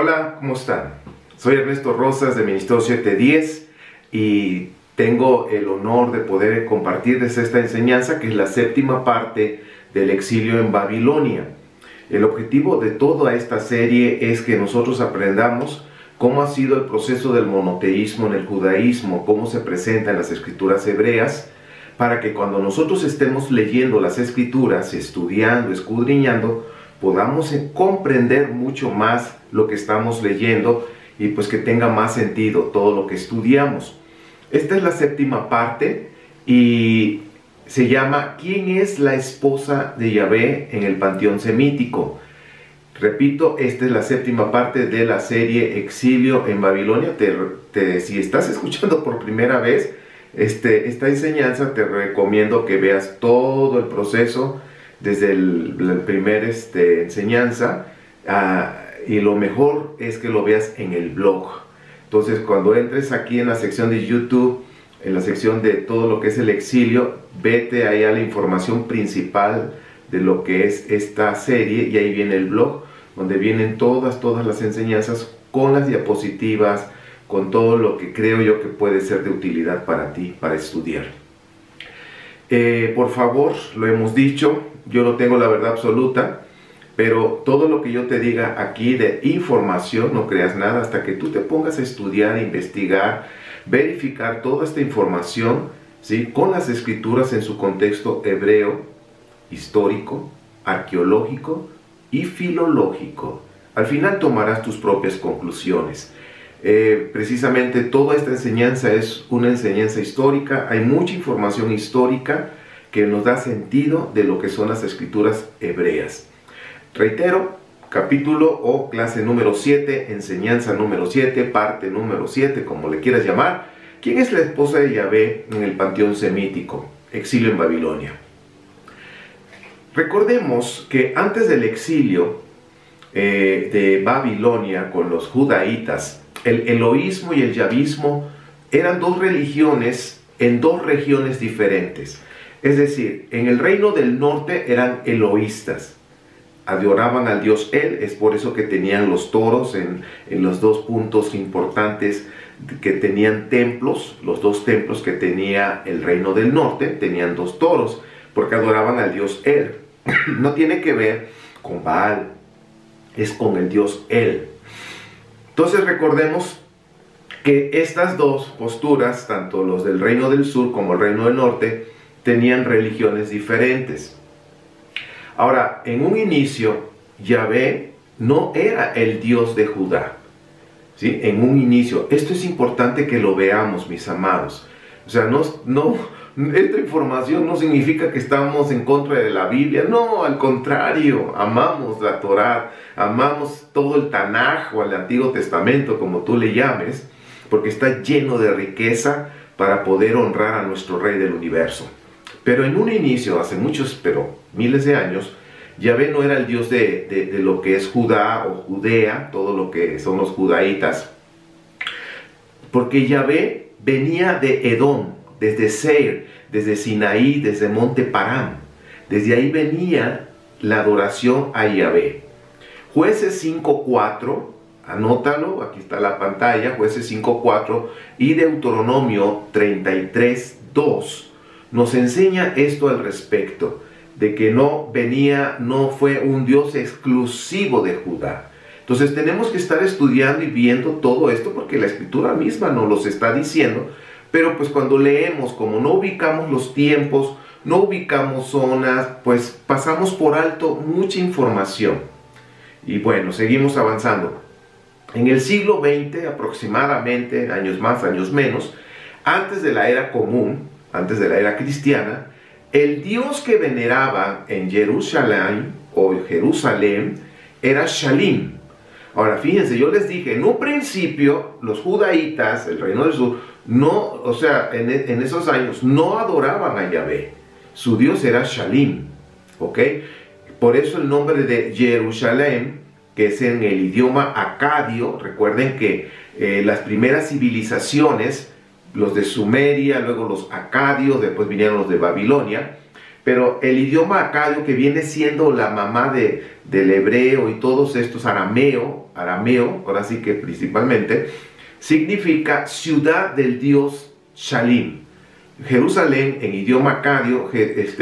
Hola, ¿cómo están? Soy Ernesto Rosas de Ministerio 710 y tengo el honor de poder compartirles esta enseñanza que es la séptima parte del exilio en Babilonia. El objetivo de toda esta serie es que nosotros aprendamos cómo ha sido el proceso del monoteísmo en el judaísmo, cómo se presenta en las escrituras hebreas, para que cuando nosotros estemos leyendo las escrituras, estudiando, escudriñando, podamos comprender mucho más lo que estamos leyendo y pues que tenga más sentido todo lo que estudiamos. Esta es la séptima parte y se llama ¿Quién es la esposa de Yahvé en el panteón semítico? Repito, esta es la séptima parte de la serie Exilio en Babilonia. Si estás escuchando por primera vez esta enseñanza, te recomiendo que veas todo el proceso desde la primera enseñanza, y lo mejor es que lo veas en el blog. Entonces, cuando entres aquí en la sección de YouTube, en la sección de todo lo que es el exilio, vete ahí a la información principal de lo que es esta serie, y ahí viene el blog, donde vienen todas las enseñanzas con las diapositivas, con todo lo que creo yo que puede ser de utilidad para ti, para estudiar. Por favor, lo hemos dicho, yo no tengo la verdad absoluta, pero todo lo que yo te diga aquí de información, no creas nada hasta que tú te pongas a estudiar, investigar, verificar toda esta información, ¿sí?, con las escrituras en su contexto hebreo, histórico, arqueológico y filológico. Al final tomarás tus propias conclusiones. Precisamente toda esta enseñanza es una enseñanza histórica, hay mucha información histórica que nos da sentido de lo que son las escrituras hebreas. Reitero, capítulo o clase número 7, enseñanza número 7, parte número 7, como le quieras llamar. ¿Quién es la esposa de Yahvé en el panteón semítico? Exilio en Babilonia. Recordemos que antes del exilio de Babilonia con los judaítas, el eloísmo y el yavismo eran dos religiones en dos regiones diferentes. Es decir, en el reino del norte eran eloístas, adoraban al dios El, es por eso que tenían los toros en los dos puntos importantes que tenían templos. Los dos templos que tenía el reino del norte tenían dos toros, porque adoraban al dios El. No tiene que ver con Baal, es con el dios El. Entonces recordemos que estas dos posturas, tanto los del reino del sur como el reino del norte, tenían religiones diferentes. Ahora, en un inicio, Yahvé no era el Dios de Judá, ¿sí? En un inicio. Esto es importante que lo veamos, mis amados. O sea, esta información no significa que estamos en contra de la Biblia. No, al contrario, amamos la Torá, amamos todo el Tanaj o el Antiguo Testamento, como tú le llames, porque está lleno de riqueza para poder honrar a nuestro Rey del Universo. Pero en un inicio, hace muchos, pero miles de años, Yahvé no era el Dios de lo que es Judá o Judea, todo lo que son los judaítas, porque Yahvé venía de Edom, desde Seir, desde Sinaí, desde Monte Parán. Desde ahí venía la adoración a Yahvé. Jueces 5:4, anótalo, aquí está la pantalla, Jueces 5:4 y Deuteronomio 33:2 nos enseña esto al respecto, de que no fue un Dios exclusivo de Judá. Entonces tenemos que estar estudiando y viendo todo esto porque la escritura misma nos los está diciendo, pero pues cuando leemos, como no ubicamos los tiempos, no ubicamos zonas, pues pasamos por alto mucha información. Y bueno, seguimos avanzando. En el siglo XX aproximadamente, años más, años menos, antes de la era común, antes de la era cristiana, el dios que veneraban en Jerusalén o Jerusalén era Shalim. Ahora fíjense, yo les dije, en un principio los judaítas, el reino del sur, en esos años no adoraban a Yahvé. Su dios era Shalim, ¿ok? Por eso el nombre de Jerusalén, que es en el idioma acadio. Recuerden que las primeras civilizaciones, los de Sumeria, luego los acadios, después vinieron los de Babilonia, pero el idioma acadio, que viene siendo la mamá del hebreo y todos estos, arameo, ahora sí que principalmente, significa ciudad del dios Shalim. Jerusalén en idioma acadio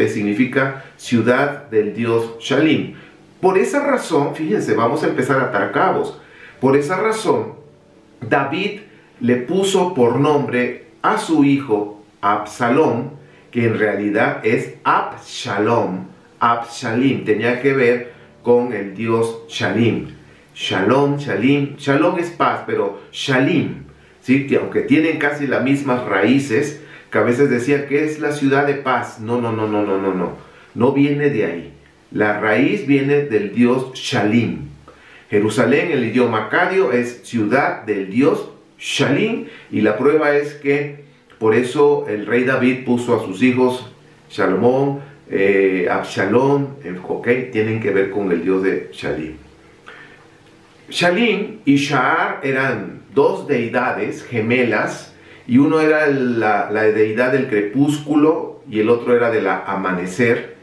significa ciudad del dios Shalim. Por esa razón, fíjense, vamos a empezar a atar cabos. Por esa razón, David le puso por nombre a su hijo Absalom, que en realidad es Abshalom. Abshalim tenía que ver con el dios Shalim. Shalom, Shalim. Shalom es paz, pero Shalim, ¿sí? Que aunque tienen casi las mismas raíces, que a veces decían que es la ciudad de paz. No. No viene de ahí. La raíz viene del dios Shalim. Jerusalén, el idioma acadio, es ciudad del dios Shalim. Y la prueba es que por eso el rey David puso a sus hijos Salomón, Absalom, tienen que ver con el dios de Shalim. Shalim y Sha'ar eran dos deidades gemelas, y uno era la deidad del crepúsculo y el otro era del amanecer,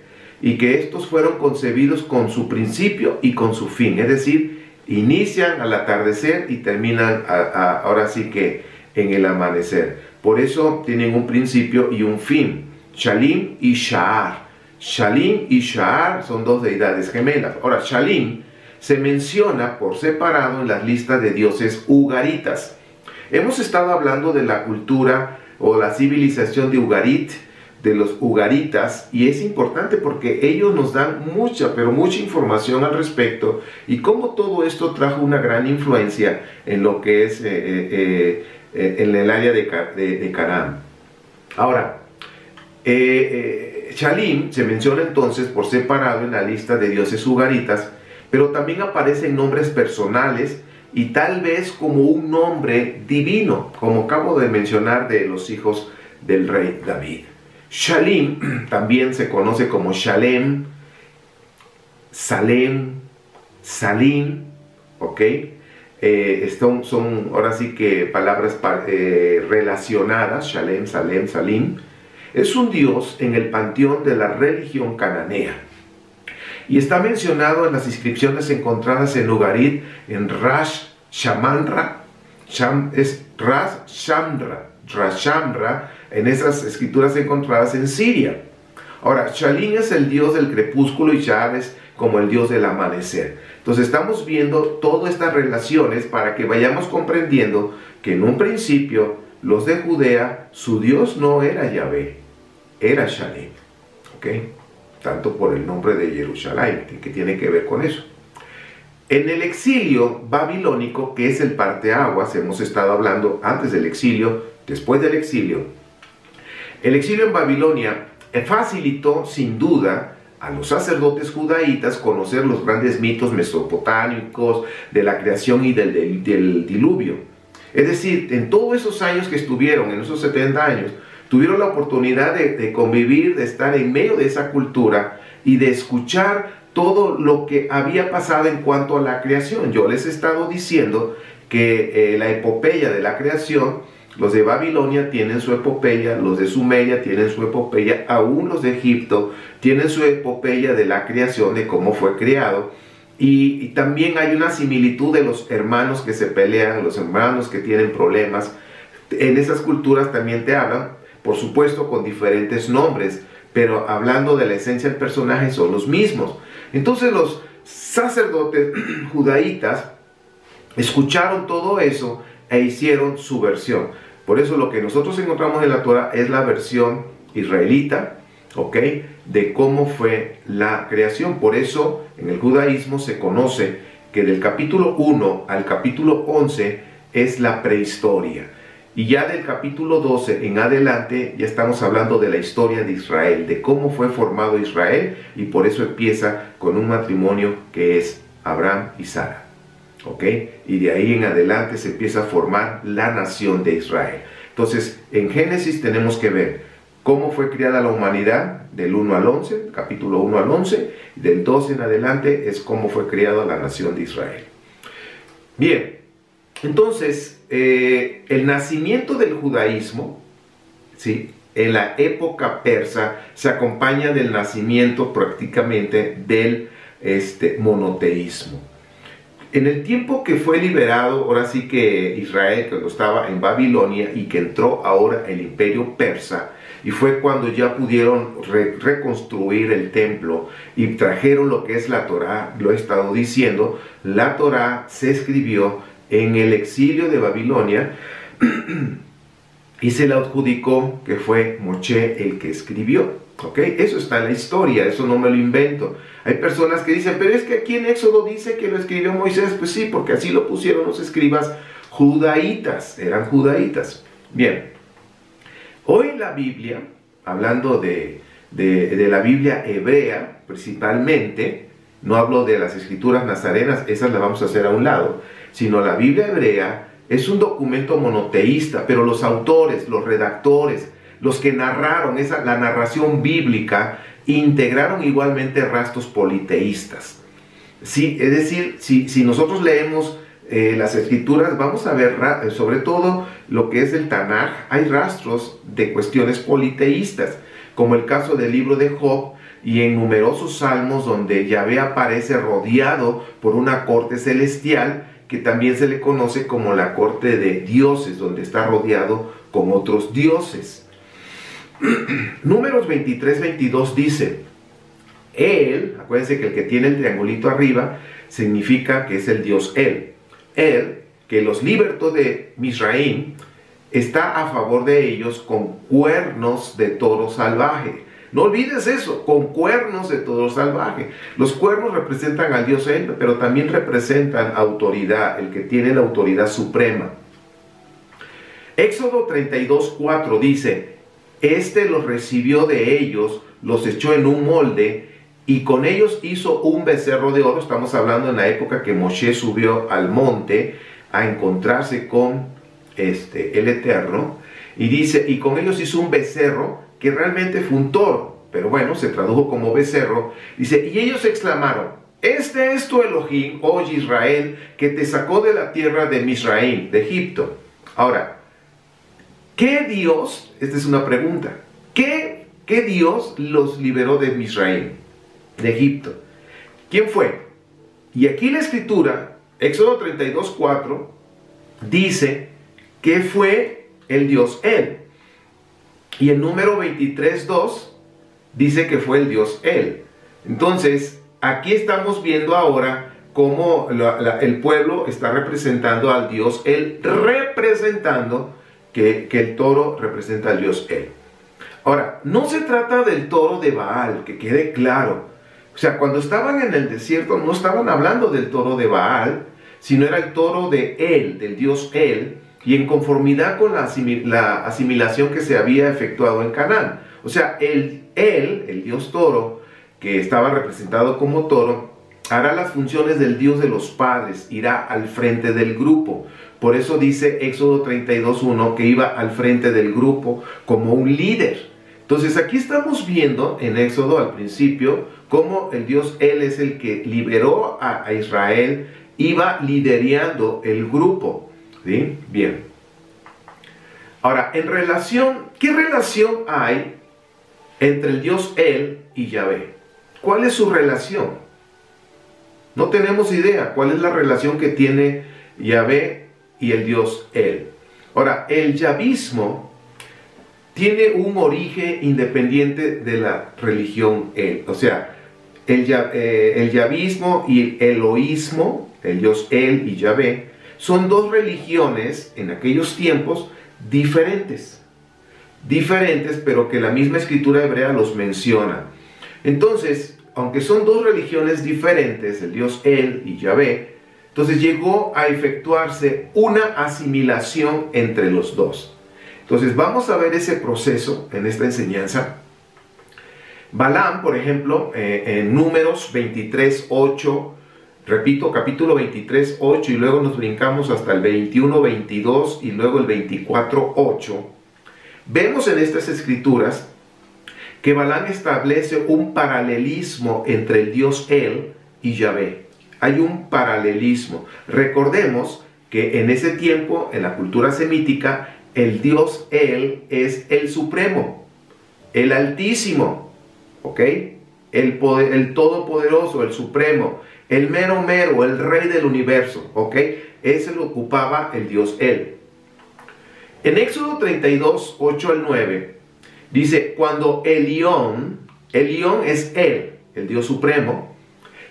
y que estos fueron concebidos con su principio y con su fin, es decir, inician al atardecer y terminan ahora sí que en el amanecer. Por eso tienen un principio y un fin. Shalim y Sha'ar. Shalim y Sha'ar son dos deidades gemelas. Ahora, Shalim se menciona por separado en las listas de dioses ugaritas. Hemos estado hablando de la cultura o la civilización de Ugarit, de los ugaritas, y es importante porque ellos nos dan mucha, pero mucha información al respecto, y cómo todo esto trajo una gran influencia en lo que es en el área de Canaán. Ahora, Shalim se menciona entonces por separado en la lista de dioses ugaritas, pero también aparecen nombres personales y tal vez como un nombre divino, como acabo de mencionar de los hijos del rey David. Shalim también se conoce como Shalem, Salem, Salim, ¿ok? Son ahora sí que palabras relacionadas, Shalem, Salem, Salim. Es un dios en el panteón de la religión cananea. Y está mencionado en las inscripciones encontradas en Ugarit, en Ras Shamra, en esas escrituras encontradas en Siria. Ahora, Shalim es el dios del crepúsculo y Sha'ar es como el dios del amanecer. Entonces estamos viendo todas estas relaciones para que vayamos comprendiendo que en un principio los de Judea, su dios no era Yahvé, era Shalim. ¿Ok? Tanto por el nombre de Jerusalén, que tiene que ver con eso. En el exilio babilónico, que es el parteaguas, hemos estado hablando antes del exilio, después del exilio. El exilio en Babilonia facilitó sin duda a los sacerdotes judaítas conocer los grandes mitos mesopotámicos de la creación y del diluvio. Es decir, en todos esos años que estuvieron, en esos 70 años, tuvieron la oportunidad de convivir, de estar en medio de esa cultura y de escuchar todo lo que había pasado en cuanto a la creación. Yo les he estado diciendo que la epopeya de la creación, los de Babilonia tienen su epopeya, los de Sumeria tienen su epopeya, aún los de Egipto tienen su epopeya de la creación, de cómo fue creado. Y también hay una similitud de los hermanos que se pelean, los hermanos que tienen problemas. En esas culturas también te hablan, por supuesto con diferentes nombres, pero hablando de la esencia del personaje son los mismos. Entonces los sacerdotes judaítas escucharon todo eso e hicieron su versión. Por eso lo que nosotros encontramos en la Torah es la versión israelita, ¿ok?, de cómo fue la creación. Por eso en el judaísmo se conoce que del capítulo 1 al capítulo 11 es la prehistoria. Y ya del capítulo 12 en adelante ya estamos hablando de la historia de Israel, de cómo fue formado Israel, y por eso empieza con un matrimonio que es Abraham y Sara. ¿Ok? Y de ahí en adelante se empieza a formar la nación de Israel. Entonces, en Génesis tenemos que ver cómo fue creada la humanidad, del 1 al 11, capítulo 1 al 11, del 12 en adelante es cómo fue creada la nación de Israel. Bien, entonces, el nacimiento del judaísmo, ¿sí?, en la época persa se acompaña del nacimiento prácticamente del monoteísmo. En el tiempo que fue liberado, ahora sí que Israel, cuando estaba en Babilonia y que entró ahora el imperio persa, y fue cuando ya pudieron reconstruir el templo y trajeron lo que es la Torá, lo he estado diciendo, la Torá se escribió en el exilio de Babilonia y se la adjudicó que fue Moshe el que escribió. ¿Ok? Eso está en la historia, eso no me lo invento. Hay personas que dicen, pero es que aquí en Éxodo dice que lo escribió Moisés. Pues sí, porque así lo pusieron los escribas judaítas, eran judaítas. Bien, hoy la Biblia, hablando de la Biblia hebrea principalmente, no hablo de las escrituras nazarenas, esas las vamos a hacer a un lado, sino la Biblia hebrea es un documento monoteísta, pero los autores, los redactores, los que narraron la narración bíblica, integraron igualmente rastros politeístas. Sí, es decir, si nosotros leemos las escrituras, vamos a ver, sobre todo lo que es el Tanaj, hay rastros de cuestiones politeístas, como el caso del libro de Job, y en numerosos salmos donde Yahvé aparece rodeado por una corte celestial, que también se le conoce como la corte de dioses, donde está rodeado con otros dioses. Números 23-22 dice, Él, acuérdense que el que tiene el triangulito arriba, significa que es el Dios Él, que los libertó de Misraim, está a favor de ellos con cuernos de toro salvaje. No olvides eso, con cuernos de toro salvaje. Los cuernos representan al Dios Él, pero también representan autoridad, el que tiene la autoridad suprema. Éxodo 32:4 dice, los recibió de ellos, los echó en un molde, y con ellos hizo un becerro de oro. Estamos hablando en la época que Moshe subió al monte a encontrarse con el Eterno, y dice, y con ellos hizo un becerro que realmente fue un toro, pero bueno, se tradujo como becerro. Dice, y ellos exclamaron, este es tu Elohim, oh Israel, que te sacó de la tierra de Misraim, de Egipto. Ahora, ¿qué Dios, esta es una pregunta, ¿qué Dios los liberó de Misraim, de Egipto? ¿Quién fue? Y aquí la escritura, Éxodo 32:4, dice que fue el Dios Él. Y el número 23:2 dice que fue el Dios Él. Entonces, aquí estamos viendo ahora cómo el pueblo está representando al Dios Él, representando que el toro representa al Dios Él. Ahora, no se trata del toro de Baal, que quede claro. O sea, cuando estaban en el desierto no estaban hablando del toro de Baal, sino era el toro de Él, del Dios Él, y en conformidad con la asimilación que se había efectuado en Canaán. O sea, el Dios toro, que estaba representado como toro, hará las funciones del Dios de los padres, irá al frente del grupo. Por eso dice Éxodo 32:1 que iba al frente del grupo como un líder. Entonces aquí estamos viendo en Éxodo al principio cómo el Dios Él es el que liberó a Israel, iba liderando el grupo. ¿Sí? Bien. Ahora, ¿qué relación hay entre el Dios Él y Yahvé? ¿Cuál es su relación? No tenemos idea cuál es la relación que tiene Yahvé y el Dios Él. Ahora, el yavismo tiene un origen independiente de la religión Él. O sea, el yavismo y el eloísmo, el Dios Él y Yahvé, son dos religiones en aquellos tiempos diferentes, pero que la misma escritura hebrea los menciona. Entonces, aunque son dos religiones diferentes, el Dios Él y Yahvé, entonces llegó a efectuarse una asimilación entre los dos. Entonces vamos a ver ese proceso en esta enseñanza. Balaam, por ejemplo, en Números 23:8, repito, capítulo 23:8, y luego nos brincamos hasta el 21:22 y luego el 24:8. Vemos en estas escrituras que Balaam establece un paralelismo entre el Dios Él y Yahvé. Hay un paralelismo. Recordemos que en ese tiempo, en la cultura semítica, el Dios Él es el supremo. el Altísimo, ¿ok? El Todopoderoso, el Supremo, el mero mero, el Rey del universo, ¿ok? Ese lo ocupaba el Dios Él. En Éxodo 32, 8 al 9, dice, cuando Elión es Él, el Dios Supremo,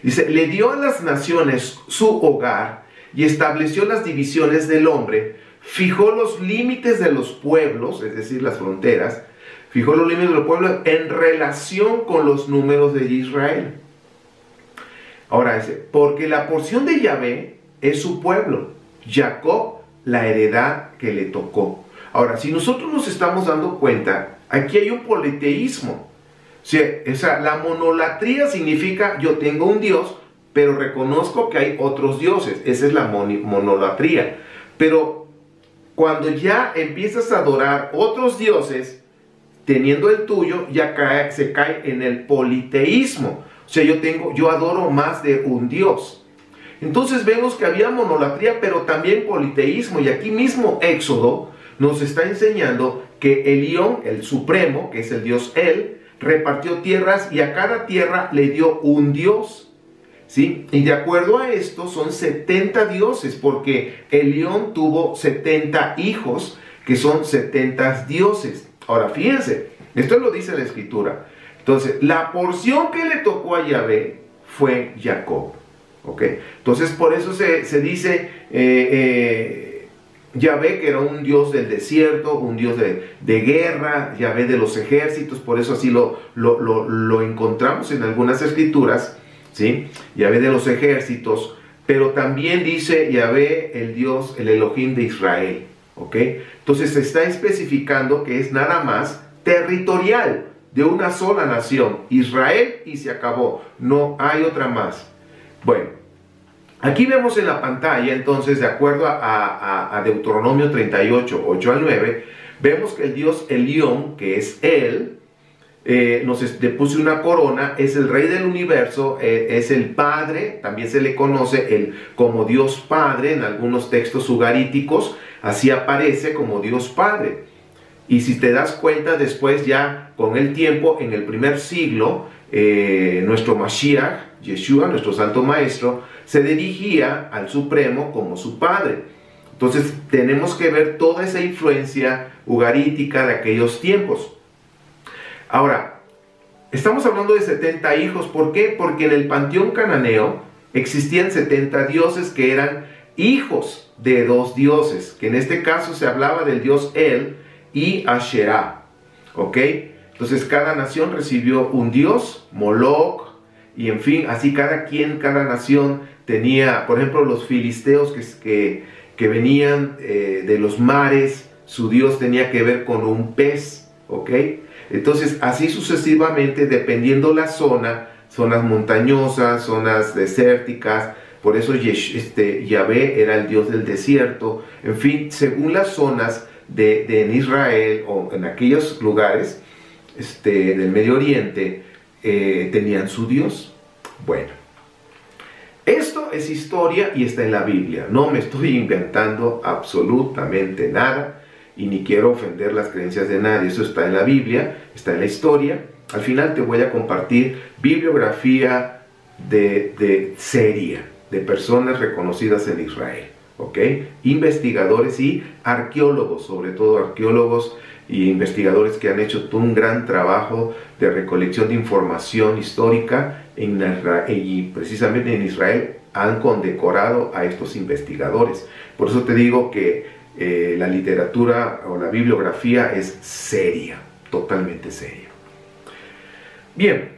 dice, le dio a las naciones su hogar y estableció las divisiones del hombre, fijó los límites de los pueblos, es decir, las fronteras, fijó los límites de los pueblos en relación con los números de Israel. Ahora dice, porque la porción de Yahvé es su pueblo, Jacob la heredad que le tocó. Ahora, si nosotros nos estamos dando cuenta, aquí hay un politeísmo. O sea, la monolatría significa yo tengo un Dios, pero reconozco que hay otros dioses. Esa es la monolatría. Pero cuando ya empiezas a adorar otros dioses, teniendo el tuyo, ya se cae en el politeísmo. O sea, yo adoro más de un Dios. Entonces vemos que había monolatría, pero también politeísmo. Y aquí mismo Éxodo nos está enseñando que Elión, el Supremo, que es el Dios Él, repartió tierras y a cada tierra le dio un Dios. ¿Sí? Y de acuerdo a esto son 70 dioses, porque Elión tuvo 70 hijos, que son 70 dioses. Ahora, fíjense, esto lo dice la Escritura. Entonces, la porción que le tocó a Yahvé fue Jacob. ¿Ok? Entonces, por eso se dice Yahvé, que era un Dios del desierto, un Dios de guerra, Yahvé de los ejércitos, por eso así lo encontramos en algunas escrituras, ¿sí? Yahvé de los ejércitos, pero también dice Yahvé, el Dios, el Elohim de Israel. ¿Ok? Entonces se está especificando que es nada más territorial de una sola nación, Israel, y se acabó, no hay otra más. Bueno, aquí vemos en la pantalla entonces, de acuerdo a Deuteronomio 38, 8 al 9, vemos que el Dios Elión, que es Él, le puso una corona, es el Rey del universo, es el Padre, también se le conoce como Dios Padre en algunos textos ugaríticos, así aparece como Dios Padre. Y si te das cuenta, después ya con el tiempo, en el primer siglo, nuestro Mashiach, Yeshua, nuestro Santo Maestro, se dirigía al Supremo como su Padre. Entonces tenemos que ver toda esa influencia ugarítica de aquellos tiempos. Ahora, estamos hablando de 70 hijos. ¿Por qué? Porque en el panteón cananeo existían 70 dioses que eran hijos de dos dioses, que en este caso se hablaba del dios El y Asherah. ¿Ok? Entonces cada nación recibió un dios, Moloch, y en fin, así cada nación tenía, por ejemplo, los filisteos que venían de los mares, su dios tenía que ver con un pez. ¿Ok? Entonces, así sucesivamente, dependiendo la zona, zonas montañosas, zonas desérticas, por eso Yahvé era el Dios del desierto, en fin, según las zonas en Israel o en aquellos lugares del Medio Oriente, tenían su Dios. Bueno, esto es historia y está en la Biblia, no me estoy inventando absolutamente nada. Y ni quiero ofender las creencias de nadie, eso está en la Biblia, está en la historia. Al final te voy a compartir bibliografía seria, de personas reconocidas en Israel, ¿ok? Investigadores y arqueólogos, sobre todo arqueólogos y investigadores que han hecho un gran trabajo de recolección de información histórica y precisamente en Israel han condecorado a estos investigadores. Por eso te digo que la literatura o la bibliografía es seria, totalmente seria. Bien,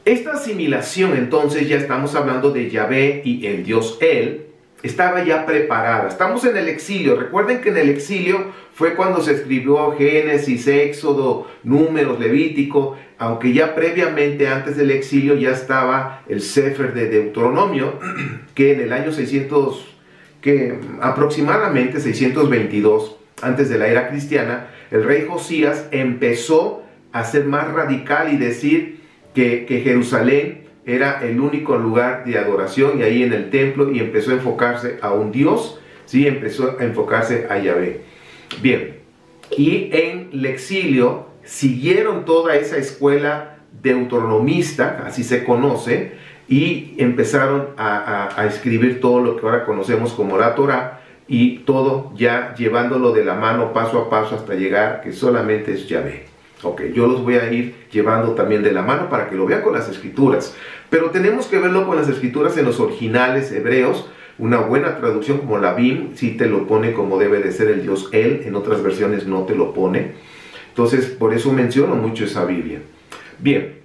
esta asimilación entonces, ya estamos hablando de Yahvé y el Dios Él, estaba ya preparada. Estamos en el exilio. Recuerden que en el exilio fue cuando se escribió Génesis, Éxodo, Números, Levítico, aunque ya previamente, antes del exilio, ya estaba el Sefer de Deuteronomio, que en el año 600, aproximadamente 622, antes de la era cristiana, el rey Josías empezó a ser más radical y decir que Jerusalén era el único lugar de adoración, y ahí en el templo, y empezó a enfocarse a un Dios, ¿sí? Empezó a enfocarse a Yahvé. Bien, y en el exilio siguieron toda esa escuela deuteronomista, así se conoce, y empezaron a escribir todo lo que ahora conocemos como la Torá, y todo ya llevándolo de la mano paso a paso hasta llegar que solamente es Yahvé. Ok, yo los voy a ir llevando también de la mano para que lo vean con las escrituras, pero tenemos que verlo con las escrituras en los originales hebreos. Una buena traducción como la BIM sí te lo pone como debe de ser el Dios Él, en otras versiones no te lo pone. Entonces, por eso menciono mucho esa Biblia. Bien,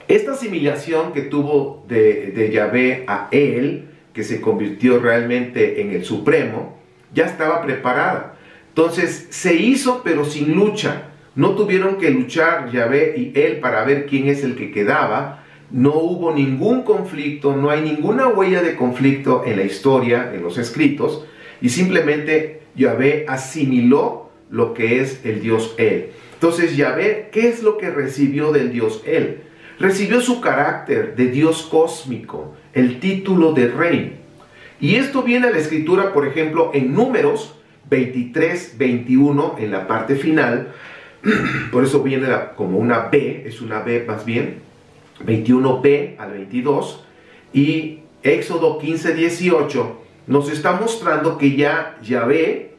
esta asimilación que tuvo de Yahvé a Él, que se convirtió realmente en el Supremo, ya estaba preparada. Entonces, se hizo pero sin lucha. No tuvieron que luchar Yahvé y Él para ver quién es el que quedaba. No hubo ningún conflicto, no hay ninguna huella de conflicto en la historia, en los escritos, y simplemente Yahvé asimiló lo que es el Dios Él. Entonces Yahvé, ¿qué es lo que recibió del Dios Él? Recibió su carácter de Dios cósmico, el título de rey. Y esto viene a la escritura, por ejemplo, en Números 23, 21, en la parte final. Por eso viene como una B, es una B más bien, 21b al 22, y Éxodo 15, 18 nos está mostrando que ya Yahvé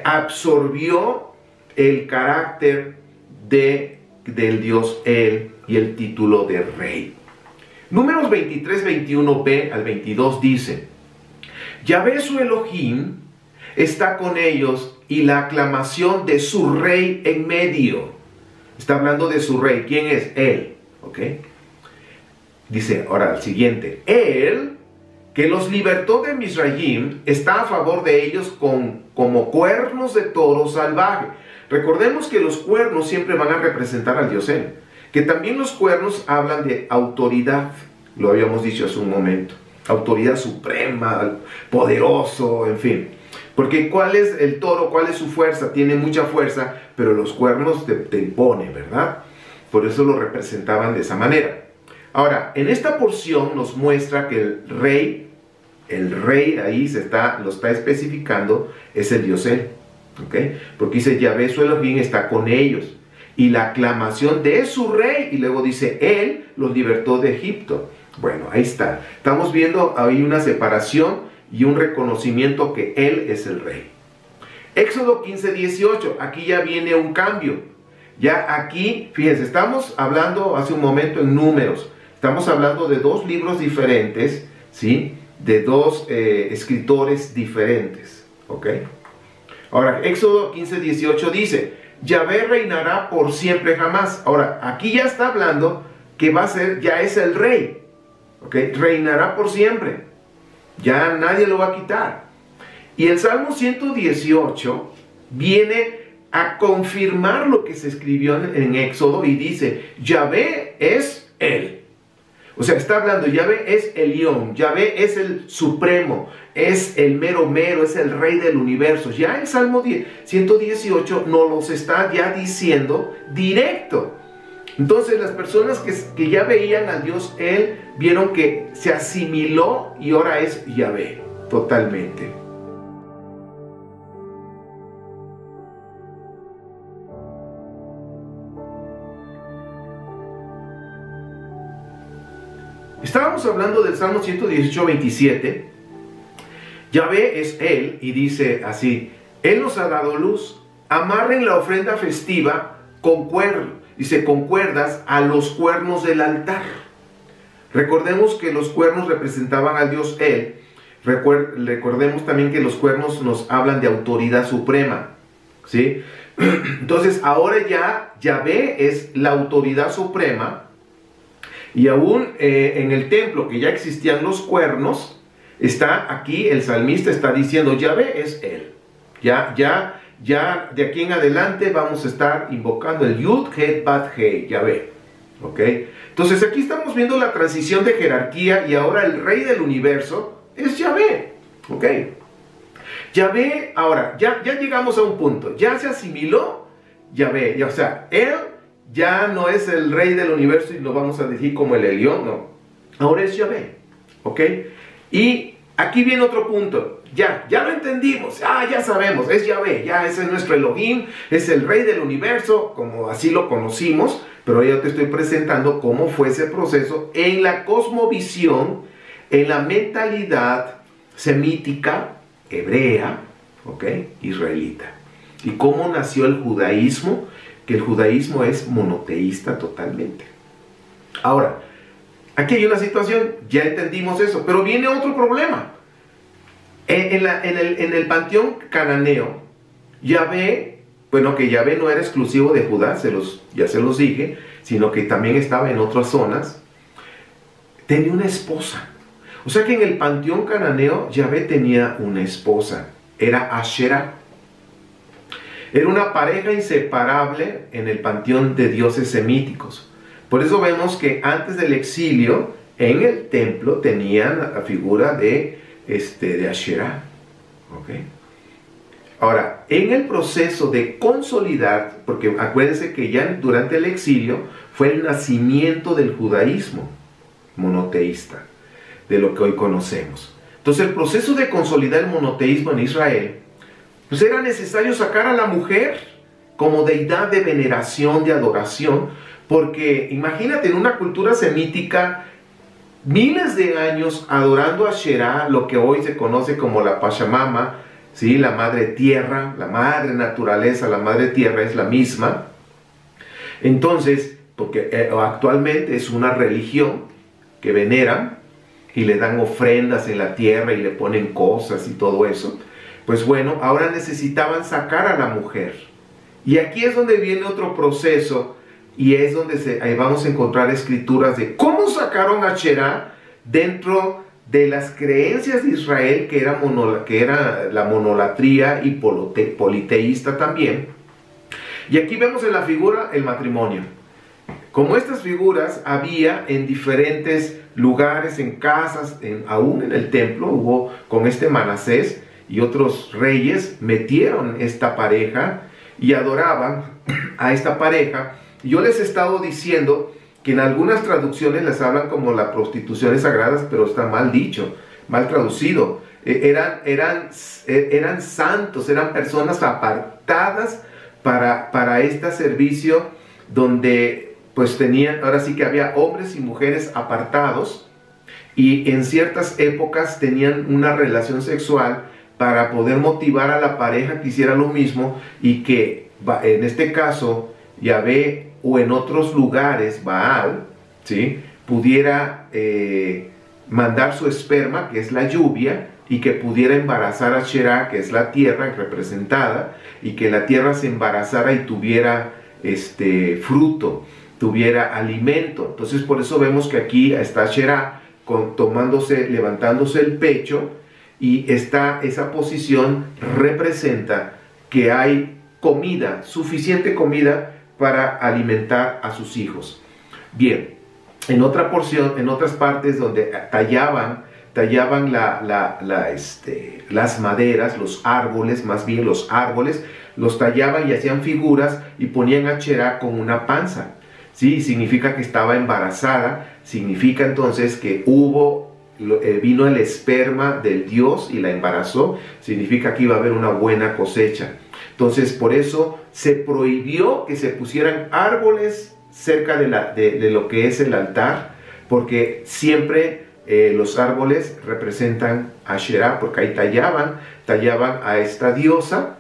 absorbió el carácter del Dios Él y el título de rey. Números 23, 21b al 22 dice: Yahvé su Elohim está con ellos y la aclamación de su rey en medio. Está hablando de su rey. ¿Quién es? Él. ¿Ok? Dice ahora el siguiente: Él, que los libertó de Misraim, está a favor de ellos como cuernos de toro salvaje. Recordemos que los cuernos siempre van a representar al Dios Él. Que también los cuernos hablan de autoridad. Lo habíamos dicho hace un momento. Autoridad suprema, poderoso, en fin. Porque ¿cuál es el toro? ¿Cuál es su fuerza? Tiene mucha fuerza, pero los cuernos te imponen, ¿verdad? Por eso lo representaban de esa manera. Ahora, en esta porción nos muestra que el rey ahí lo está especificando, es el Dios Él, ¿ok? Porque dice, Yahvé su Elohim está con ellos, y la aclamación de su rey, y luego dice, Él los libertó de Egipto. Bueno, ahí está. Estamos viendo ahí una separación y un reconocimiento que Él es el rey. Éxodo 15, 18, aquí ya viene un cambio. Ya aquí, fíjense, estamos hablando hace un momento en Números. Estamos hablando de dos libros diferentes, ¿sí? De dos escritores diferentes, ¿ok? Ahora, Éxodo 15, 18 dice, Yahvé reinará por siempre jamás. Ahora, aquí ya está hablando que va a ser, ya es el rey, ¿ok? Reinará por siempre. Ya nadie lo va a quitar. Y el Salmo 118 viene a confirmar lo que se escribió en Éxodo y dice, Yahvé es Él. O sea, está hablando, Yahvé es Elión, Yahvé es el supremo, es el mero mero, es el rey del universo. Ya el Salmo 118 nos los está ya diciendo directo. Entonces las personas que ya veían al Dios Él, vieron que se asimiló y ahora es Yahvé, totalmente. Estábamos hablando del Salmo 118, 27. Yahvé es Él y dice así, Él nos ha dado luz, amarren la ofrenda festiva con cuerdas a los cuernos del altar. Recordemos que los cuernos representaban al Dios Él. Recordemos también que los cuernos nos hablan de autoridad suprema, ¿sí? Entonces ahora ya Yahvé es la autoridad suprema. Y aún en el templo que ya existían los cuernos, está aquí el salmista está diciendo, Yahvé es Él. Ya de aquí en adelante vamos a estar invocando el Yud, Het, Bat, Hei, Yahvé. ¿Ok? Entonces aquí estamos viendo la transición de jerarquía y ahora el rey del universo es Yahvé. ¿Ok? Yahvé, ahora, ya llegamos a un punto, ya se asimiló Yahvé, o sea, Él ya no es el rey del universo y lo vamos a decir como el Elión, no. Ahora es Yahvé, ¿ok? Y aquí viene otro punto. Ya lo entendimos. Ya sabemos. Es Yahvé. Ya ese es nuestro Elohim. Es el rey del universo, como así lo conocimos. Pero yo te estoy presentando cómo fue ese proceso en la cosmovisión, en la mentalidad semítica, hebrea, ¿ok? Israelita. Y cómo nació el judaísmo, que el judaísmo es monoteísta totalmente. Ahora, aquí hay una situación, ya entendimos eso, pero viene otro problema. En el panteón cananeo, Yahvé, bueno, que Yahvé no era exclusivo de Judá, ya se los dije, sino que también estaba en otras zonas, tenía una esposa. O sea que en el panteón cananeo, Yahvé tenía una esposa, era Asherah. Era una pareja inseparable en el panteón de dioses semíticos. Por eso vemos que antes del exilio, en el templo tenían la figura de Asherah. ¿Okay? Ahora, en el proceso de consolidar, porque acuérdense que ya durante el exilio fue el nacimiento del judaísmo monoteísta, de lo que hoy conocemos. Entonces el proceso de consolidar el monoteísmo en Israel, pues era necesario sacar a la mujer como deidad de veneración, de adoración, porque imagínate en una cultura semítica, miles de años adorando a Asherah, lo que hoy se conoce como la Pachamama, ¿sí? La madre tierra, la madre naturaleza, la madre tierra es la misma. Entonces, porque actualmente es una religión que veneran y le dan ofrendas en la tierra y le ponen cosas y todo eso. Pues bueno, ahora necesitaban sacar a la mujer. Y aquí es donde viene otro proceso y es donde ahí vamos a encontrar escrituras de cómo sacaron a Asherah dentro de las creencias de Israel, que era la monolatría y politeísta también. Y aquí vemos en la figura el matrimonio. Como estas figuras había en diferentes lugares, en casas, aún en el templo, hubo con Manasés y otros reyes, metieron esta pareja y adoraban a esta pareja. Yo les he estado diciendo que en algunas traducciones les hablan como las prostituciones sagradas, pero está mal dicho, mal traducido. Eran santos, eran personas apartadas para este servicio, donde pues ahora sí que había hombres y mujeres apartados, y en ciertas épocas tenían una relación sexual para poder motivar a la pareja que hiciera lo mismo, y que en este caso Yahvé, o en otros lugares Baal, ¿sí?, pudiera mandar su esperma, que es la lluvia, y que pudiera embarazar a Asherah, que es la tierra representada, y que la tierra se embarazara y tuviera fruto, tuviera alimento. Entonces por eso vemos que aquí está Asherah levantándose el pecho, y esa posición representa que hay comida, suficiente comida para alimentar a sus hijos. Bien, en otra porción, en otras partes donde tallaban las maderas, los árboles, más bien los árboles, los tallaban y hacían figuras y ponían a Asherah con una panza. ¿Sí? Significa que estaba embarazada, significa entonces que vino el esperma del Dios y la embarazó, significa que iba a haber una buena cosecha. Entonces por eso se prohibió que se pusieran árboles cerca de lo que es el altar, porque siempre los árboles representan a Asherah, porque ahí tallaban a esta diosa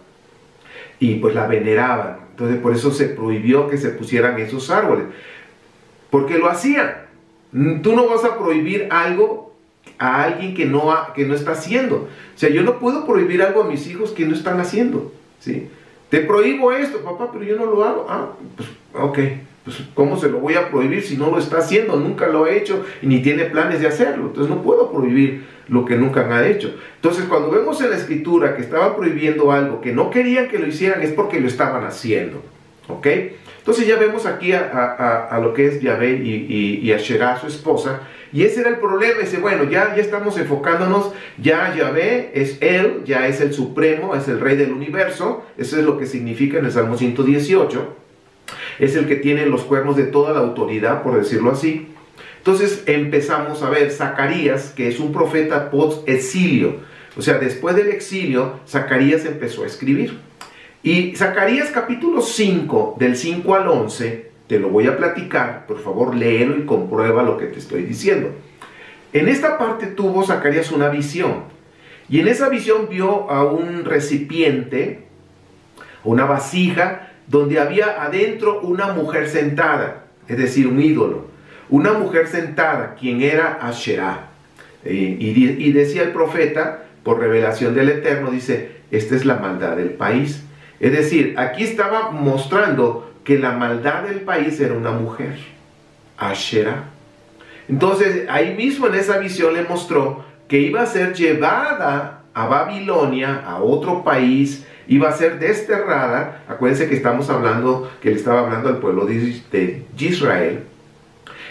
y pues la veneraban. Entonces por eso se prohibió que se pusieran esos árboles, porque lo hacían. Tú no vas a prohibir algo a alguien que no está haciendo. O sea, yo no puedo prohibir algo a mis hijos que no están haciendo, ¿sí? Te prohíbo esto, papá, pero yo no lo hago. Pues ok, pues ¿cómo se lo voy a prohibir si no lo está haciendo? Nunca lo ha hecho y ni tiene planes de hacerlo. Entonces no puedo prohibir lo que nunca han hecho. Entonces cuando vemos en la escritura que estaban prohibiendo algo que no querían que lo hicieran, es porque lo estaban haciendo, ¿ok? Entonces ya vemos aquí a lo que es Yahvé y Asherah, su esposa, y ese era el problema. Dice, bueno, ya estamos enfocándonos, ya Yahvé es él, ya es el supremo, es el rey del universo. Eso es lo que significa en el Salmo 118. Es el que tiene los cuernos de toda la autoridad, por decirlo así. Entonces empezamos a ver Zacarías, que es un profeta post-exilio. O sea, después del exilio, Zacarías empezó a escribir. Y Zacarías capítulo 5, del 5 al 11, te lo voy a platicar, por favor léelo y comprueba lo que te estoy diciendo. En esta parte tuvo Zacarías una visión, y en esa visión vio a un recipiente, una vasija, donde había adentro una mujer sentada, es decir, un ídolo, una mujer sentada, quien era Asherá. Y decía el profeta, por revelación del Eterno, dice, esta es la maldad del país. Es decir, aquí estaba mostrando que la maldad del país era una mujer, Asherá. Entonces, ahí mismo en esa visión le mostró que iba a ser llevada a Babilonia, a otro país, iba a ser desterrada. Acuérdense que estamos hablando, que le estaba hablando al pueblo de Israel,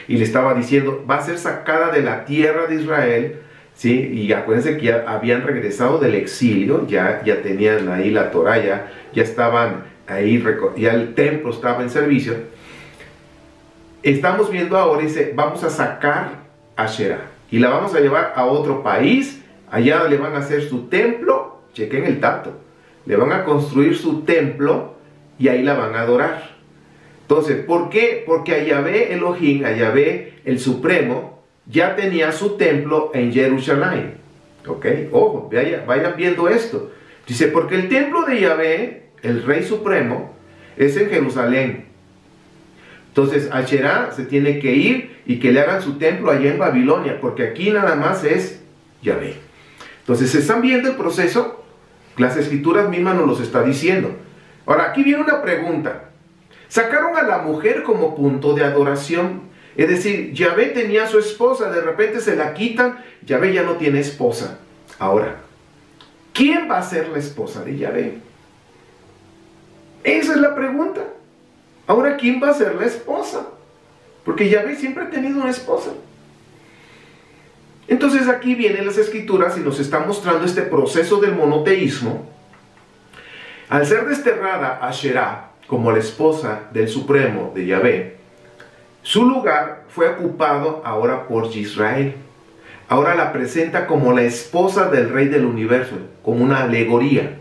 y le estaba diciendo, va a ser sacada de la tierra de Israel, ¿sí? Y acuérdense que ya habían regresado del exilio, ya tenían ahí la Torá, ya estaban ahí, ya el templo estaba en servicio. Estamos viendo ahora, dice, vamos a sacar a Asherá y la vamos a llevar a otro país, allá le van a hacer su templo, chequen el dato, le van a construir su templo y ahí la van a adorar. Entonces, ¿por qué? Porque a Yahvé Elohim, a Yahvé el Supremo, ya tenía su templo en Jerusalén. ¿Ok? Ojo, vayan viendo esto. Dice, porque el templo de Yahvé, el Rey Supremo, es en Jerusalén. Entonces, Asherá se tiene que ir y que le hagan su templo allá en Babilonia, porque aquí nada más es Yahvé. Entonces, ¿se están viendo el proceso? Las escrituras mismas nos los está diciendo. Ahora, aquí viene una pregunta. Sacaron a la mujer como punto de adoración. Es decir, Yahvé tenía a su esposa, de repente se la quitan, Yahvé ya no tiene esposa. Ahora, ¿quién va a ser la esposa de Yahvé? Esa es la pregunta. Ahora, ¿quién va a ser la esposa? Porque Yahvé siempre ha tenido una esposa. Entonces aquí vienen las escrituras y nos están mostrando este proceso del monoteísmo. Al ser desterrada Asherá como la esposa del Supremo de Yahvé, su lugar fue ocupado ahora por Israel. Ahora la presenta como la esposa del Rey del Universo, como una alegoría.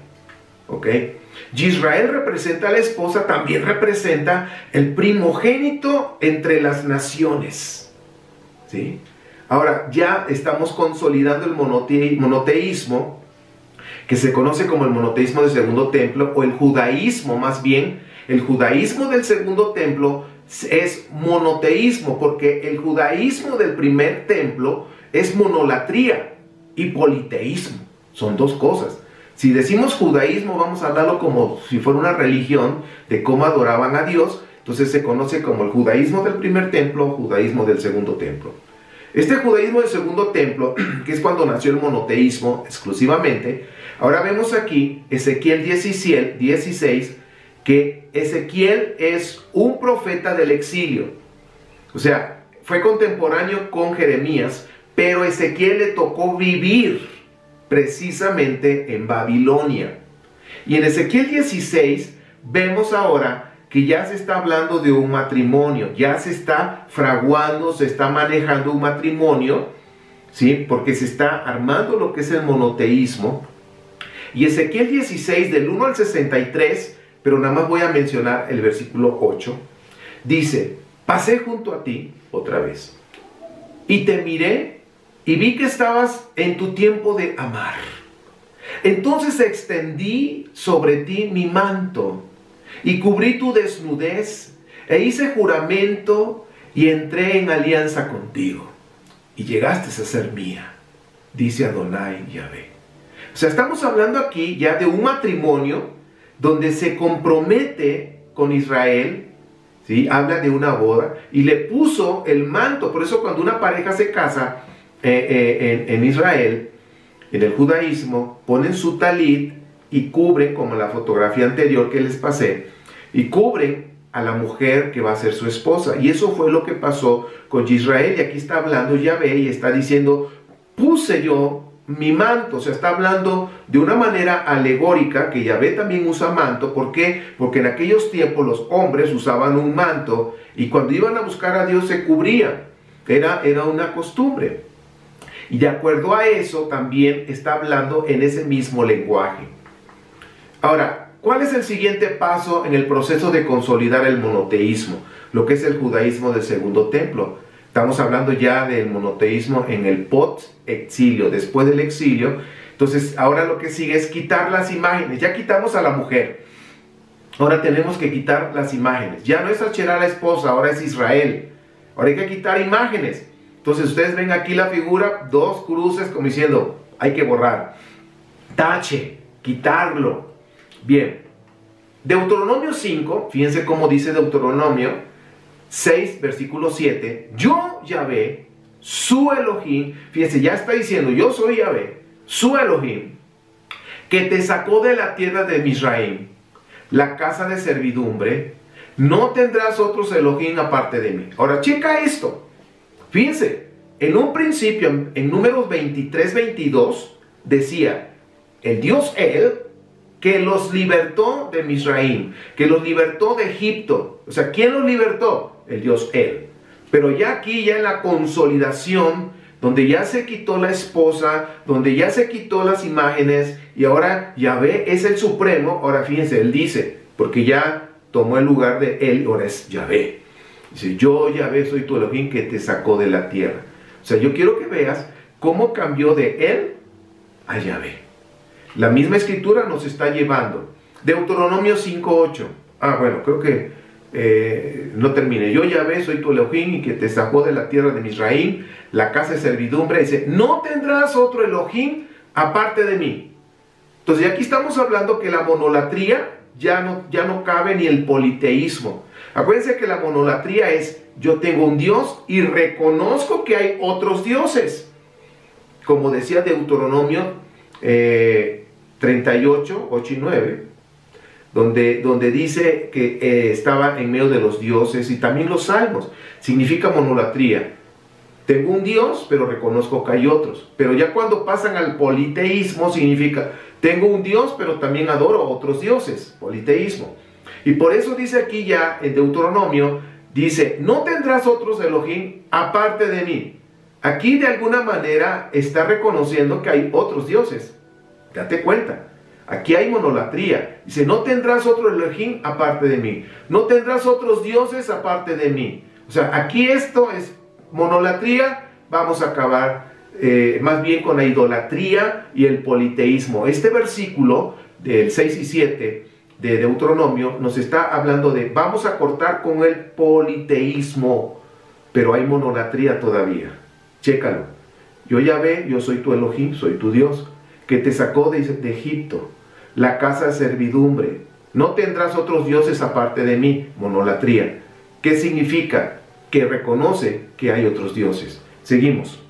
¿Ok? Israel representa a la esposa, también representa el primogénito entre las naciones. ¿Sí? Ahora ya estamos consolidando el monoteísmo, que se conoce como el monoteísmo del segundo templo, o el judaísmo más bien. El judaísmo del segundo templo es monoteísmo, porque el judaísmo del primer templo es monolatría y politeísmo. Son dos cosas. Si decimos judaísmo, vamos a hablarlo como si fuera una religión de cómo adoraban a Dios. Entonces se conoce como el judaísmo del primer templo, judaísmo del segundo templo. Este judaísmo del segundo templo, que es cuando nació el monoteísmo exclusivamente, ahora vemos aquí Ezequiel 16, que Ezequiel es un profeta del exilio. O sea, fue contemporáneo con Jeremías, pero Ezequiel le tocó vivir precisamente en Babilonia. Y en Ezequiel 16 vemos ahora que ya se está hablando de un matrimonio, ya se está fraguando, se está manejando un matrimonio, ¿sí? Porque se está armando lo que es el monoteísmo. Y Ezequiel 16 del 1 al 63, pero nada más voy a mencionar el versículo 8, dice, pasé junto a ti otra vez, y te miré, y vi que estabas en tu tiempo de amar. Entonces extendí sobre ti mi manto, y cubrí tu desnudez, e hice juramento, y entré en alianza contigo, y llegaste a ser mía, dice Adonai Yahvé. O sea, estamos hablando aquí ya de un matrimonio donde se compromete con Israel, ¿sí? Habla de una boda, y le puso el manto. Por eso cuando una pareja se casa en Israel, en el judaísmo, ponen su talit y cubren, como la fotografía anterior que les pasé, y cubren a la mujer que va a ser su esposa. Y eso fue lo que pasó con Israel. Y aquí está hablando Yahvé y está diciendo, puse yo mi manto. O sea, está hablando de una manera alegórica, que Yahvé también usa manto. ¿Por qué? Porque en aquellos tiempos los hombres usaban un manto y cuando iban a buscar a Dios se cubrían. Era una costumbre. Y de acuerdo a eso también está hablando en ese mismo lenguaje. Ahora, ¿cuál es el siguiente paso en el proceso de consolidar el monoteísmo? Lo que es el judaísmo del segundo templo. Estamos hablando ya del monoteísmo en el post-exilio, después del exilio. Entonces, ahora lo que sigue es quitar las imágenes. Ya quitamos a la mujer. Ahora tenemos que quitar las imágenes. Ya no es Asherá la esposa, ahora es Israel. Ahora hay que quitar imágenes. Entonces ustedes ven aquí la figura, dos cruces como diciendo, hay que borrar. Tache, quitarlo. Bien. Deuteronomio 5, fíjense cómo dice Deuteronomio 6, versículo 7. Yo, Yahvé, su Elohim, fíjense, ya está diciendo, yo soy Yahvé, su Elohim, que te sacó de la tierra de Misraim, la casa de servidumbre, no tendrás otros Elohim aparte de mí. Ahora, checa esto. Fíjense, en un principio, en Números 23, 22, decía, el Dios Él, que los libertó de Misraim, que los libertó de Egipto. O sea, ¿quién los libertó? El Dios Él. Pero ya aquí, ya en la consolidación, donde ya se quitó la esposa, donde ya se quitó las imágenes, y ahora Yahvé es el supremo. Ahora fíjense, Él dice, porque ya tomó el lugar de Él, ahora es Yahvé. Dice, yo Yahvé soy tu Elohim que te sacó de la tierra. O sea, yo quiero que veas cómo cambió de Él a Yahvé. La misma escritura nos está llevando. Deuteronomio 5:8. Bueno, creo que no termine. Yo Yahvé soy tu Elohim y que te sacó de la tierra de Misraim, la casa de servidumbre. Dice, no tendrás otro Elohim aparte de mí. Entonces aquí estamos hablando que la monolatría ya no cabe, ni el politeísmo. Acuérdense que la monolatría es, yo tengo un Dios y reconozco que hay otros dioses. Como decía Deuteronomio 38, 8 y 9, donde dice que estaba en medio de los dioses, y también los salmos, significa monolatría. Tengo un Dios, pero reconozco que hay otros. Pero ya cuando pasan al politeísmo, significa, tengo un Dios, pero también adoro a otros dioses, politeísmo. Y por eso dice aquí ya en Deuteronomio, dice, no tendrás otros Elohim aparte de mí. Aquí de alguna manera está reconociendo que hay otros dioses. Date cuenta, aquí hay monolatría. Dice, no tendrás otro Elohim aparte de mí. No tendrás otros dioses aparte de mí. O sea, aquí esto es monolatría, vamos a acabar más bien con la idolatría y el politeísmo. Este versículo del 6 y 7 de Deuteronomio nos está hablando de, vamos a cortar con el politeísmo, pero hay monolatría todavía. Chécalo. Yo Yahvé, yo soy tu Elohim, soy tu Dios, que te sacó de Egipto, la casa de servidumbre. No tendrás otros dioses aparte de mí, monolatría. ¿Qué significa? Que reconoce que hay otros dioses. Seguimos.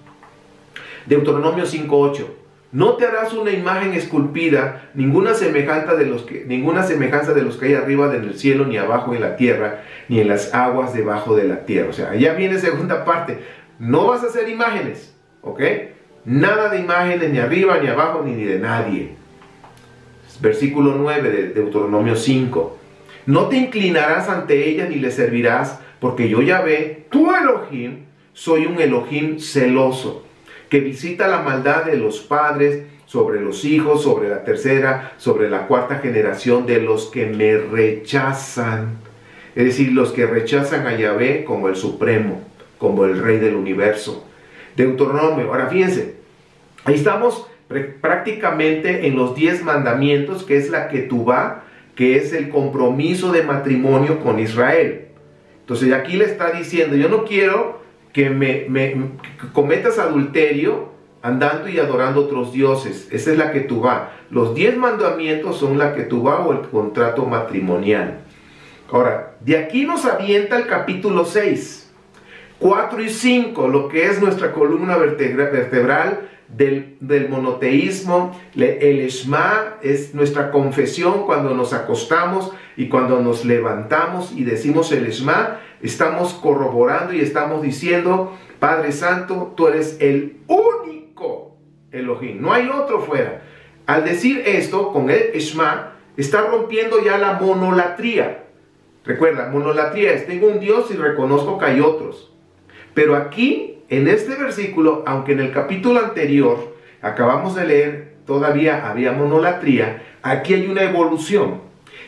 Deuteronomio 5:8. No te harás una imagen esculpida, ninguna semejanza de los que hay arriba en el cielo, ni abajo en la tierra, ni en las aguas debajo de la tierra. O sea, allá viene segunda parte. No vas a hacer imágenes, ¿ok? Nada de imágenes, ni arriba, ni abajo, ni de nadie. Versículo 9 de Deuteronomio 5. No te inclinarás ante ella ni le servirás, porque yo Yahvé, tu Elohim, soy un Elohim celoso, que visita la maldad de los padres sobre los hijos, sobre la tercera, sobre la cuarta generación de los que me rechazan. Es decir, los que rechazan a Yahvé como el Supremo, como el Rey del Universo. Deuteronomio, ahora fíjense, ahí estamos prácticamente en los 10 mandamientos, que es la Ketubá, que es el compromiso de matrimonio con Israel. Entonces aquí le está diciendo, yo no quiero que que cometas adulterio andando y adorando otros dioses. Esa es la Ketubá. Los 10 mandamientos son la Ketubá o el contrato matrimonial. Ahora, de aquí nos avienta el capítulo 6, 4 y 5, lo que es nuestra columna vertebral del monoteísmo. El Shema es nuestra confesión cuando nos acostamos y cuando nos levantamos y decimos el Shema, estamos corroborando y estamos diciendo, Padre Santo, tú eres el único Elohim, no hay otro fuera. Al decir esto, con el Shema, está rompiendo ya la monolatría. Recuerda, monolatría es, tengo un Dios y reconozco que hay otros. Pero aquí, en este versículo, aunque en el capítulo anterior acabamos de leer, todavía había monolatría, aquí hay una evolución.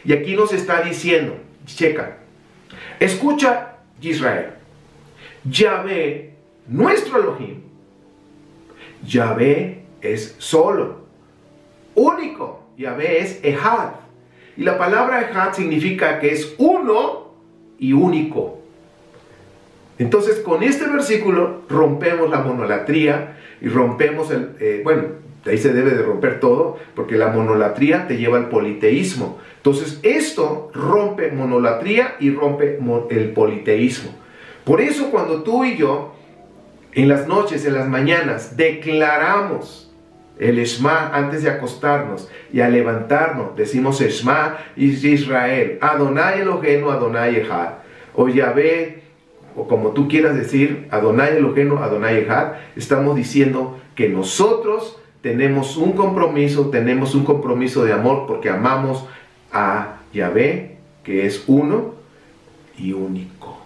Y aquí nos está diciendo, checa, escucha Israel, Yahvé, nuestro Elohim, Yahvé es solo, único, Yahvé es Ejad. Y la palabra Ejad significa que es uno y único. Entonces, con este versículo rompemos la monolatría y rompemos de ahí se debe de romper todo, porque la monolatría te lleva al politeísmo. Entonces, esto rompe monolatría y rompe el politeísmo. Por eso, cuando tú y yo, en las noches, en las mañanas, declaramos el Shema antes de acostarnos y al levantarnos, decimos Shema Israel, Adonai Eloheinu, Adonai Echad, o Yahvé, o como tú quieras decir, Adonai Eloheinu, Adonai Echad, estamos diciendo que nosotros tenemos un compromiso de amor porque amamos a Yahvé, que es uno y único.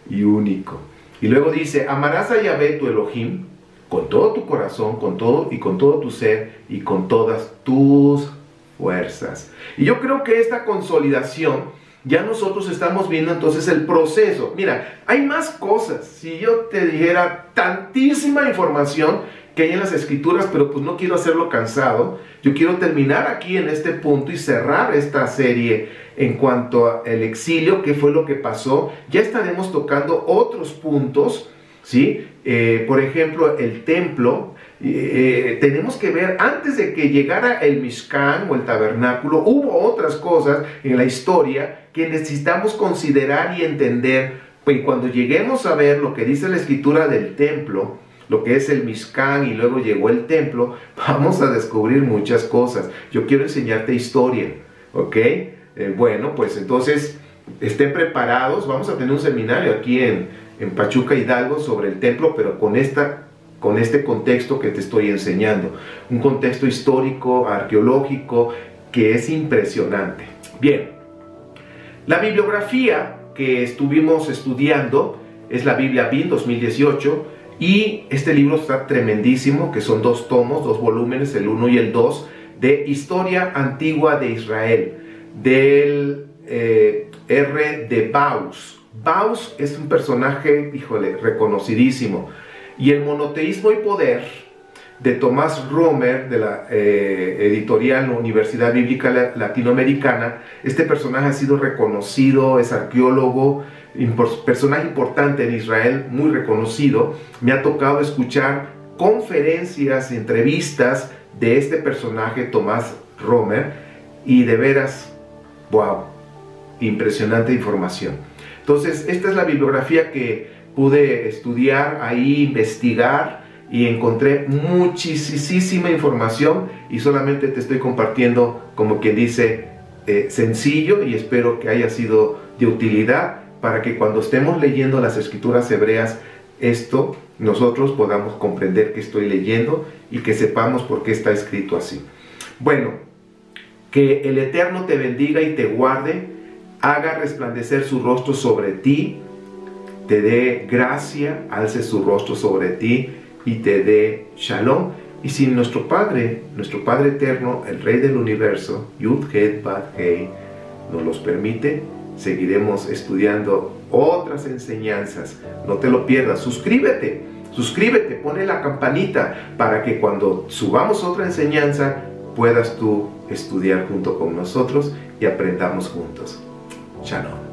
Y único. Y luego dice, amarás a Yahvé tu Elohim con todo tu corazón, con todo tu ser y con todas tus fuerzas. Y yo creo que esta consolidación, ya nosotros estamos viendo entonces el proceso. Mira, hay más cosas. Si yo te dijera tantísima información que hay en las escrituras, pero pues no quiero hacerlo cansado. Yo quiero terminar aquí en este punto y cerrar esta serie en cuanto al exilio, qué fue lo que pasó. Ya estaremos tocando otros puntos, ¿sí? Por ejemplo, el templo. Tenemos que ver, antes de que llegara el Mishkan o el tabernáculo, hubo otras cosas en la historia que necesitamos considerar y entender. Pues cuando lleguemos a ver lo que dice la escritura del templo, lo que es el Mishkan y luego llegó el templo, vamos a descubrir muchas cosas. Yo quiero enseñarte historia, ¿ok? Bueno, pues entonces estén preparados. Vamos a tener un seminario aquí en Pachuca, Hidalgo, sobre el templo, pero con este contexto que te estoy enseñando. Un contexto histórico, arqueológico, que es impresionante. Bien, la bibliografía que estuvimos estudiando es la Biblia BIN 2018, y este libro está tremendísimo, que son 2 tomos, 2 volúmenes, el 1 y el 2, de Historia Antigua de Israel, del R. de Baus. Baus es un personaje, híjole, reconocidísimo. Y el monoteísmo y poder de Tomás Romer, de la editorial Universidad Bíblica Latinoamericana. Este personaje ha sido reconocido, es arqueólogo, personaje importante en Israel, muy reconocido. Me ha tocado escuchar conferencias, entrevistas de este personaje, Tomás Romer, y de veras, wow, impresionante información. Entonces, esta es la bibliografía que pude estudiar, ahí investigar, y encontré muchísima información, y solamente te estoy compartiendo, como quien dice, sencillo, y espero que haya sido de utilidad para que cuando estemos leyendo las escrituras hebreas, nosotros podamos comprender qué estoy leyendo y que sepamos por qué está escrito así. Bueno, que el Eterno te bendiga y te guarde, haga resplandecer su rostro sobre ti, te dé gracia, alce su rostro sobre ti y te dé shalom. Y si nuestro Padre eterno, el Rey del universo, Yud Het Bat Hei, nos los permite, seguiremos estudiando otras enseñanzas. No te lo pierdas. Suscríbete, ponle la campanita para que cuando subamos otra enseñanza puedas tú estudiar junto con nosotros y aprendamos juntos. Shalom.